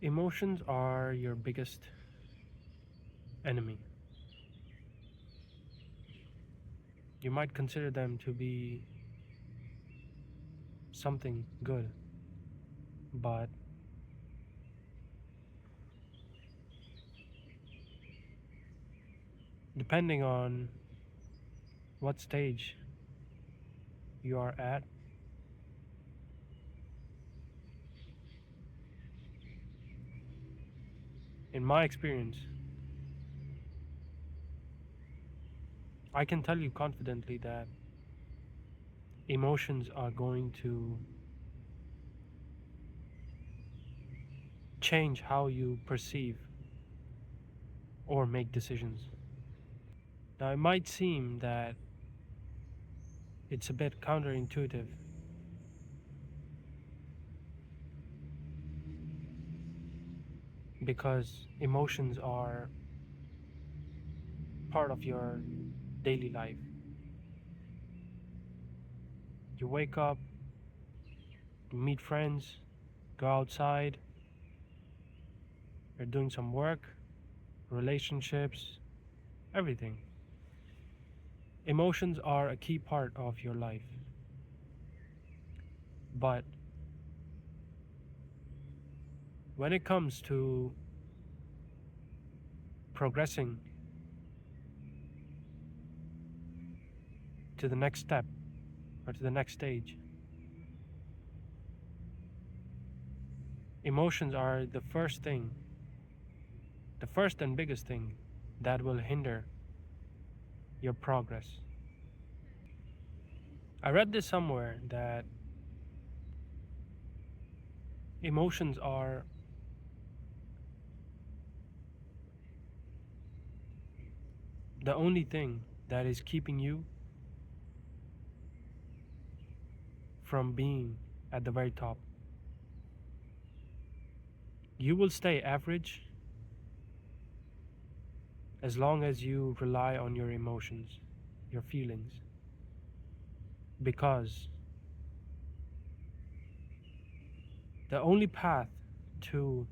Emotions are your biggest enemy. You might consider them to be something good, but depending on what stage you are at, in my experience, I can tell you confidently that emotions are going to change how you perceive or make decisions. Now, it might seem that it's a bit counterintuitive because emotions are part of your daily life. You wake up, you meet friends, go outside, you're doing some work, relationships, everything. Emotions are a key part of your life. But when it comes to progressing to the next step or to the next stage, emotions are the first and biggest thing that will hinder your progress. I read this somewhere that emotions are the only thing that is keeping you from being at the very top. You will stay average as long as you rely on your emotions, your feelings, because the only path to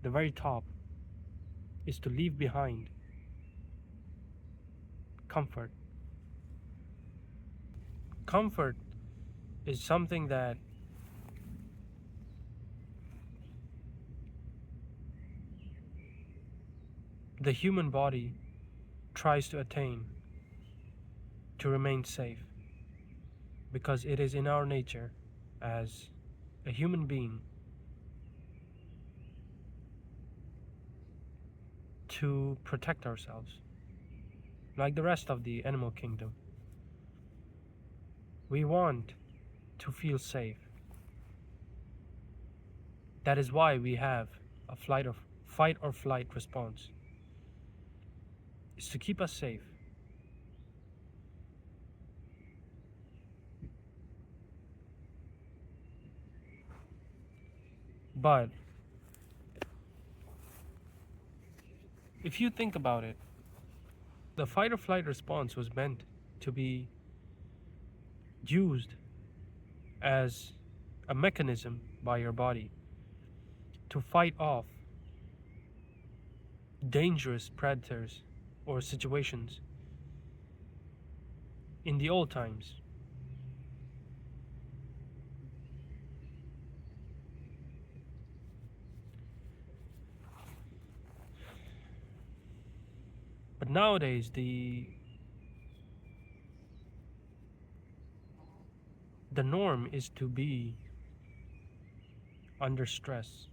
the very top is to leave behind comfort. Comfort is something that the human body tries to attain to remain safe because it is in our nature as a human being to protect ourselves. Like the rest of the animal kingdom, we want to feel safe. That is why we have a fight or flight response. It's to keep us safe. But if you think about it, the fight or flight response was meant to be used as a mechanism by your body to fight off dangerous predators or situations in the old times. But nowadays, the norm is to be under stress.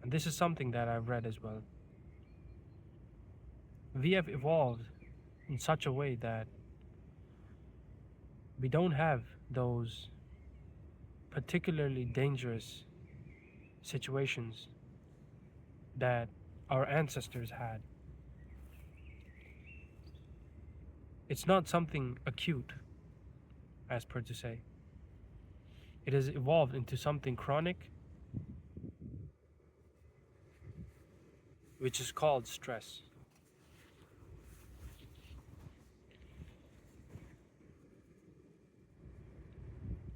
And this is something that I've read as well. We have evolved in such a way that we don't have those particularly dangerous situations that our ancestors had. It's not something acute, as per to say. It has evolved into something chronic, which is called stress.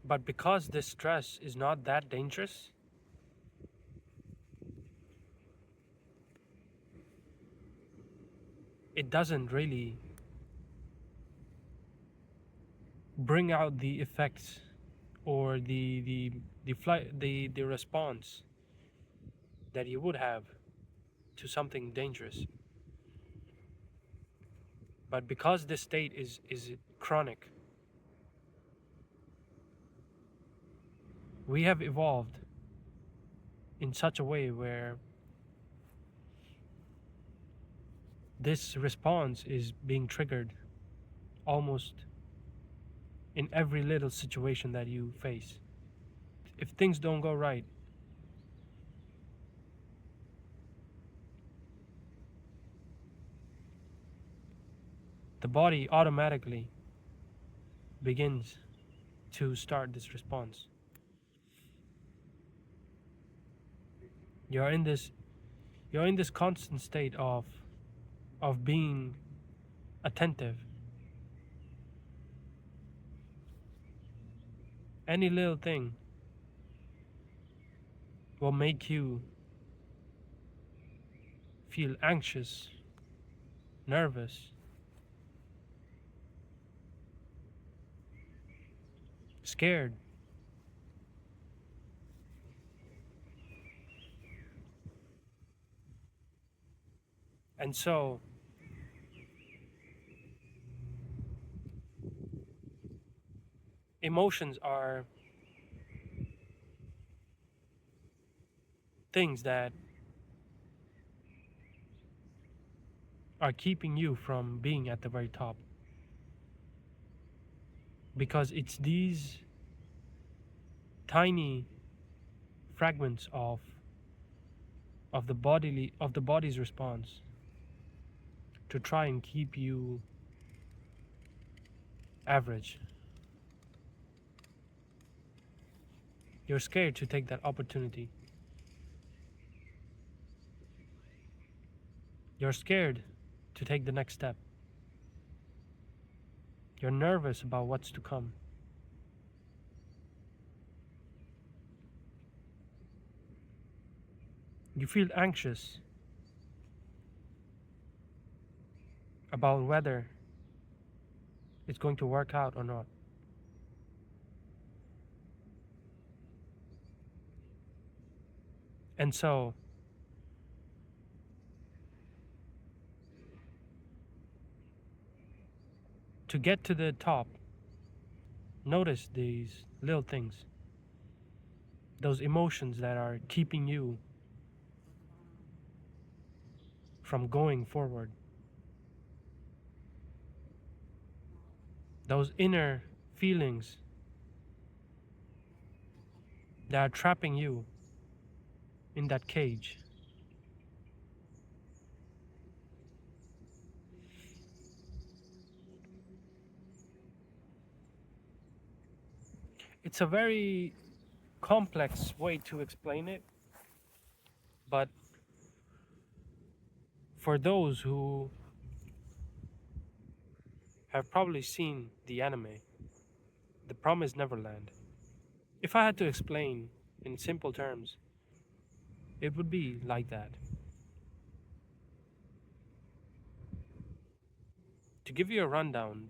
But because this stress is not that dangerous, it doesn't really bring out the effects or the response that you would have to something dangerous. But because this state is chronic, we have evolved in such a way where this response is being triggered almost in every little situation that you face. If things don't go right, the body automatically begins to start this response. You're in this you're in this constant state of being attentive. Any little thing will make you feel anxious, nervous, scared. And so emotions are things that are keeping you from being at the very top, because it's these tiny fragments of the body's response to try and keep you average. You're scared to take that opportunity. You're scared to take the next step. You're nervous about what's to come. You feel anxious about whether it's going to work out or not. And so, to get to the top, notice these little things, those emotions that are keeping you from going forward, those inner feelings that are trapping you in that cage. It's a very complex way to explain it, but for those who have probably seen the anime, The Promised Neverland, if I had to explain in simple terms, it would be like that. To give you a rundown,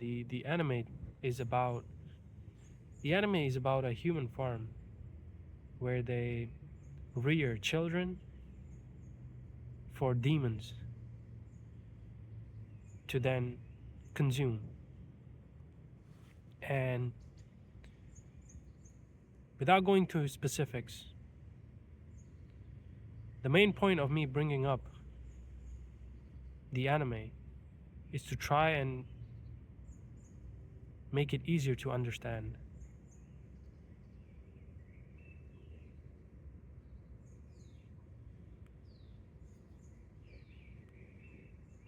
is about the anime is about a human farm where they rear children for demons to then consume. And without going to specifics, the main point of me bringing up the anime is to try and make it easier to understand.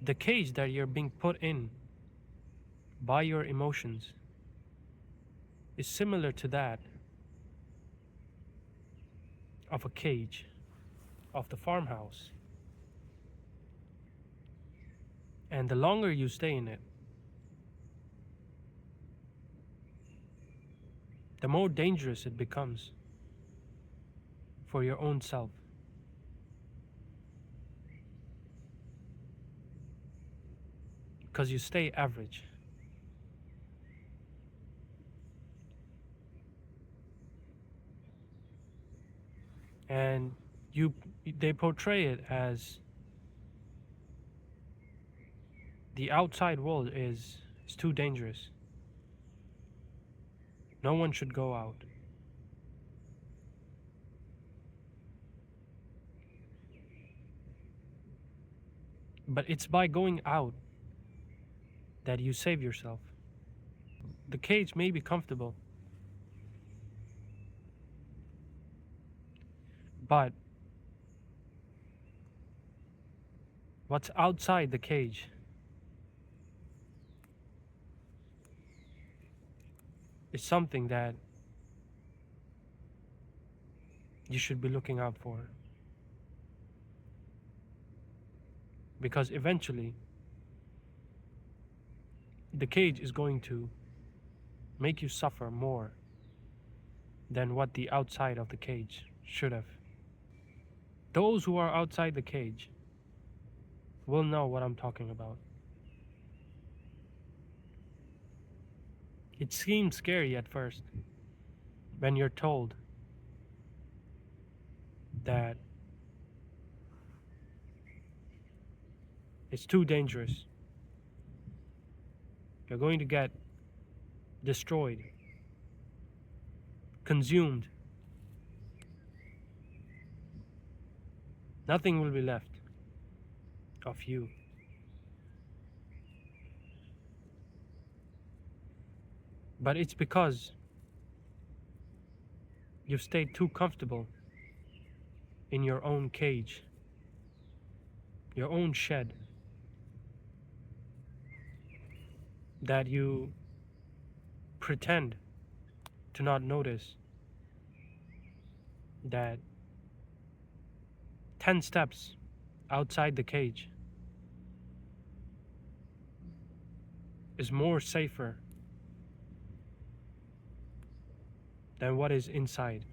The cage that you're being put in by your emotions is similar to that of a cage of the farmhouse. And the longer you stay in it, the more dangerous it becomes for your own self. because you stay average. And you they portray it as the outside world is too dangerous. No one should go out. But it's by going out that you save yourself. The cage may be comfortable, but what's outside the cage is something that you should be looking out for. Because eventually, the cage is going to make you suffer more than what the outside of the cage should have. Those who are outside the cage will know what I'm talking about. It seems scary at first when you're told that it's too dangerous. You're going to get destroyed, consumed. Nothing will be left of you. But it's because you've stayed too comfortable in your own cage, your own shed, that you pretend to not notice that 10 steps outside the cage is more safer than what is inside.